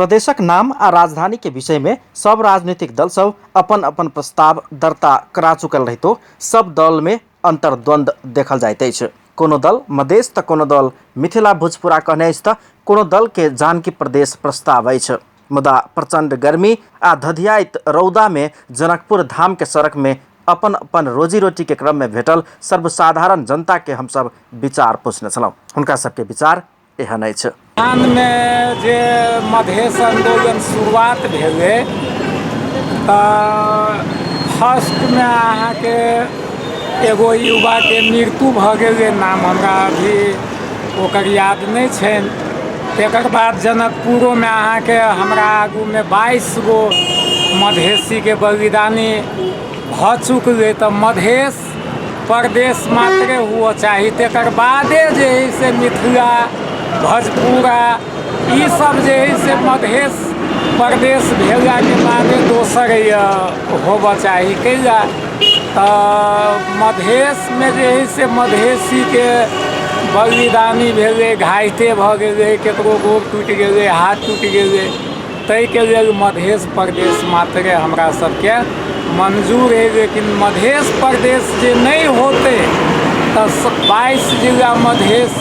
प्रदेशक नाम आ राजधानी के विषय में सब राजनीतिक दल सब अपन अपन प्रस्ताव दर्ता करा चुकल रहितो सब दल में अंतर्द्वंद देखल जाइत अछि। कोनो दल मधेश त कोनो दल मिथिला भोजपुरा कहने अछि त कोनो दल के जानकी प्रदेश प्रस्ताव अछि। मुदा प्रचंड गर्मी आ धधियाइत रौदा में जनकपुर धाम के सड़क में अपन अपन रोजी रोटी के क्रम में भेटल सर्वसाधारण जनता के हम सब विचार पूछने छलौं। हुनका सबके विचार एहन अछि। में जे मधेश आंदोलन शुरुआत भेलै फर्स्ट में अहाँ के एगो युवा के मृत्यु भ गेलै, नाम हमरा अभी ओकर याद नहीं छनि। तकर बाद जनकपुरो में अहाँ के हमरा आगू में 22 गो मधेसी के बलिदानी भ चुकलै। तो मधेश प्रदेश मात्रे हुआ चाहिए। तकर बादे जे है से मिथिला भोजपुरा ई सब जे है से मधेश प्रदेश भेला के बाद दोसर होबा चाहिए। कैला तो मधेश में जे है से मधेसी के बलिदानी भेले, घायते भ गेले, केकरो गोड़ टूट गेले, हाथ टूट गेले, तै के लेल मधेश प्रदेश मात्रे हमरा सबके मंजूर है। लेकिन मधेश प्रदेश जे नहीं होते तो 22 जिला मधेश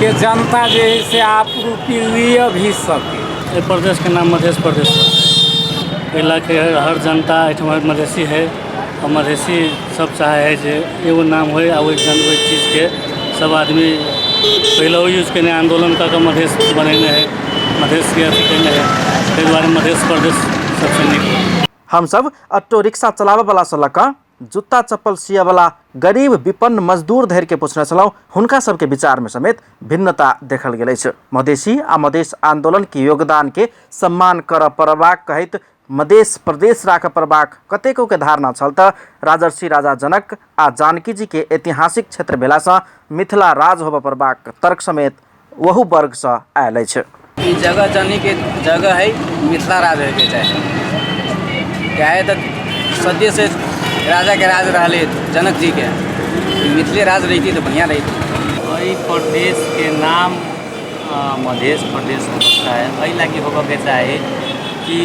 के जनता जो है से आप रूपी लिया भी सके। प्रदेश के नाम मध्य प्रदेश कैला के हर जनता एठम मधेसी है और मधेसी सब चाहे है जे एगो नाम हो वही चीज़ के सब आदमी पहले यूज करने आंदोलन का मधेश बनेने है, मधेश के अथी करने है, ताहि दुआरे मधेश प्रदेश सबसे नीक। हम सब ऑटो रिक्शा चलावे वाला से लक जूता चप्पल सिया वाला गरीब विपन्न मजदूर धैर के पूछने छलौं। हुनका सबके विचार में समेत भिन्नता देखल गेल अछि। मधेसी आ मधेश आंदोलन के योगदान के सम्मान कर पड़बाक कहैत मधेश प्रदेश राख पड़बाक कतेको के धारणा छल त राजर्षि राजा जनक आ जानकी जी के ऐतिहासिक क्षेत्र भेला से मिथिला राज होबा पड़बाक तर्क समेत वहु वर्ग से आयल अछि। ई जगह जानी के जगह है मिथिला राज होय के चाहे। क्या है तो सद्य से राजा के राज रहले जनक जी के, मिथिले राज रहती तो बढ़िया रहती। प्रदेश के नाम मधेश प्रदेश हो सकता है। वही लगी होगा के चाहे कि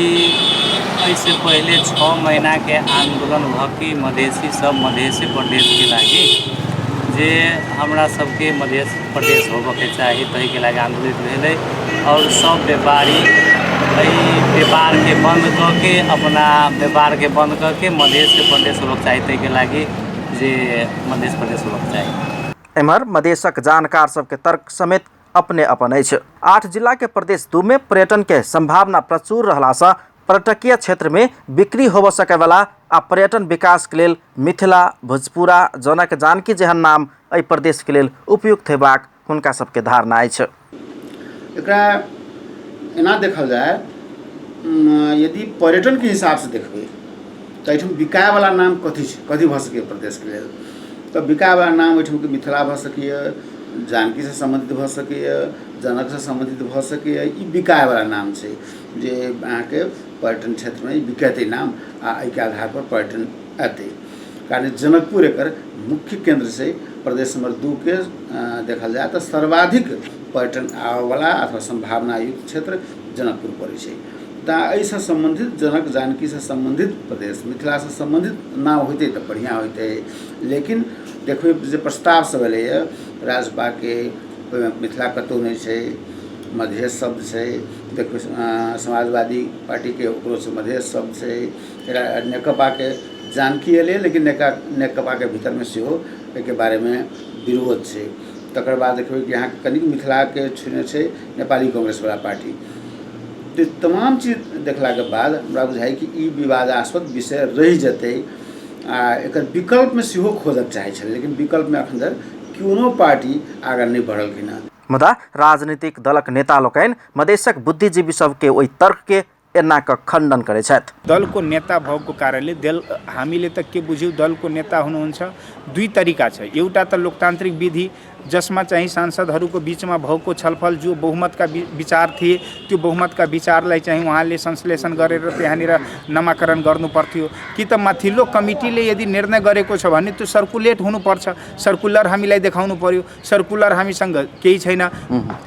ऐसे पहले 6 महीना के आंदोलन भकी मधेसी सब मधेसी प्रदेश के लागी जे हमरा सबके मधेश प्रदेश होगा के चाहे तही के लागी आंदोलित भेले। और सब व्यापारी व्यापार के बंद करके अपना व्यापार के बंद करके मधेश के प्रदेश होगा चाहिए तही के लागी जे मधेश प्रदेश होगा चाहिए। एमहर मधेशक जानकार सबके तर्क समेत अपने अपन अछि। 8 जिला के प्रदेश 2 में पर्यटन के संभावना प्रचुर रहला से पर्यटकीय क्षेत्र में बिक्री होब सके वाला आ पर्यटन विकास के लेल मिथिला भोजपुरा जनक जानकी जेहन नाम एहि प्रदेश के लेल उपयुक्त हेबाक हुनका सबके धारणा अछि। एकरा एना देखल जाए, यदि पर्यटन के हिसाब से देखबे तो एहिठाम बिकाय वाला नाम कथी भ सके प्रदेश के लेल, तो बिकाय वाला नाम एहिठाम के मिथिला भ सकैए, जानकी से संबंधित भ सकैए, जनक से संबंधित भ सकैए। ई बिकाय वाला नाम छै जे अहाँ के पर्यटन क्षेत्र में बिकते नाम आ एहि के आधार पर पर्यटन अतै। कारण जनकपुर एकर मुख्य केंद्र से प्रदेश नंबर 2 के देखल जाए तो सर्वाधिक पर्यटन आवे वाला अथवा संभावना युक्त क्षेत्र जनकपुर पड़ै छै। एहिसँ संबंधित जनक जानकी से संबंधित प्रदेश मिथिला से संबंधित नाम होते तो बढ़िया होते। लेकिन देखिए जे प्रस्ताव सब एलैए राजसभा के मिथिला कतौ नहीं छै, मधेश शब्द छै। देखिए समाजवादी पार्टी के ओकरो से मधेश शब्द छै। नेकपा के जानकी एलै लेकिन नेकपा के भीतर में सेहो के बारे में विरोध छै। तकर बाद देखिए कि यहाँ कनिक मिथिला के छुने छै नेपाली कांग्रेस वाला पार्टी। तो तमाम चीज देखला के बाद हमरा बुझाइ कि ई विवादास्पद विषय रहि जेतै आ एकर विकल्प में सेहो खोजब चाहे छै। लेकिन विकल्प में अखन धरि कोनो पार्टी आगाँ नहीं बढ़लखिन हँ। मुदा राजनीतिक दलक नेता लोकनि मधेशक बुद्धिजीवी सबके ओहि तर्क के एना क खण्डन करै छथि। दलको नेता भएको कारणले हामीले त के बुझ्यौ दलको नेता हुनुहुन्छ दुई तरिका छ। एउटा त लोकतान्त्रिक विधि जसमा चाहिँ सांसदहरूको बिचमा भएको छलफल जो बहुमतका विचार थिए त्यो बहुमतका विचारलाई चाहिँ उहाँले संश्लेषण गरेर त्यहाँनिर नामाकरण गर्नुपर्थ्यो कि त माथिल्लो कमिटीले यदि निर्णय गरेको छ भने त्यो सर्कुलेट हुनुपर्छ, सर्कुलर हामीलाई देखाउनु पर्यो। सर्कुलर हामीसँग केही छैन।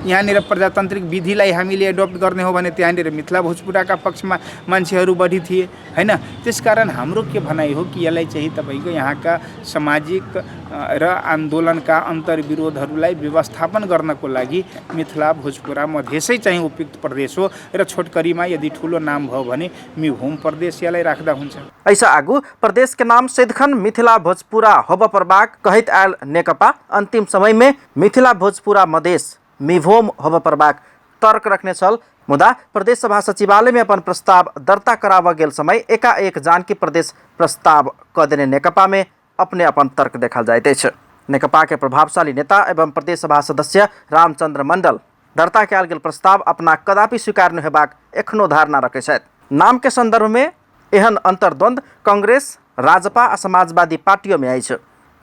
यहाँनिर प्रजातान्त्रिक विधिलाई हामीले एडप्ट गर्ने हो भने त्यहाँनिर मिथिला भोजपुराका पक्षमा मान्छेहरू बढी थिए हैन। त्यसकारण हाम्रो के भनाइ हो कि यसलाई चाहिँ तपाईँको यहाँका सामाजिक र आन्दोलनका अन्तर्विरोधहरूलाई व्यवस्थापन गर्नको लागि मिथिला भोजपुरा मधेसै चाहिँ उपयुक्त प्रदेश हो र छोटकरीमा यदि ठुलो नाम भयो भने मिभूम प्रदेश यसलाई राख्दा हुन्छ। ऐसा आगू प्रदेश के नाम सैदखन मिथिला भोजपुरा होब परबाक कहत आयल नेकपा अंतिम समय में मिथिला भोजपुरा मधेस मिभोम होब परबाक तर्क रखने छल। मुदा प्रदेश सभा सचिवालय में अपन प्रस्ताव दर्ता करावा गेल समय एकाएक जानकी प्रदेश प्रस्ताव क देने नेकपा में अपने अपन तर्क देखल जाइत अछि। नेकपा के प्रभावशाली नेता एवं प्रदेश सभा सदस्य रामचंद्र मंडल दर्ता कयल गेल प्रस्ताव अपना कदापि स्वीकार न हेबाक एखनो धारणा रखै छथि। नाम के संदर्भ में एहन अंतर्द्वंद कांग्रेस, राजपा आ समाजवादी पार्टियों में अछि।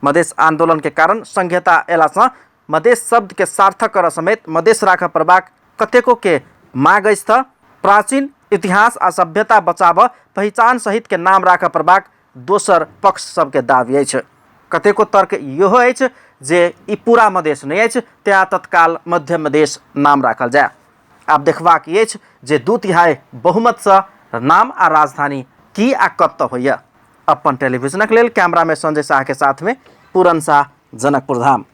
मधेस आंदोलन के कारण संघीयता अयलासँ मधेस शब्द के सार्थक कर समेत मधेस राख परबाक कतेको के माग अछि त प्राचीन इतिहास आ सभ्यता बचाव पहचान सहित के नाम राख परबाक दोसर पक्ष सबके दावी अछि। कतेको तर्क इहो अछि जे ई पूरा मधेस नहि अछि, त्या तत्काल मध्य मधेस नाम राखल जाय। आब देखबाक अछि जे 2/3 बहुमत सँ नाम आ राजधानी की आ कतऽ होइए। अपन टेलीविजनक लेल कैमरा में संजय शाह के साथ में पूरन शाह, जनकपुर धाम।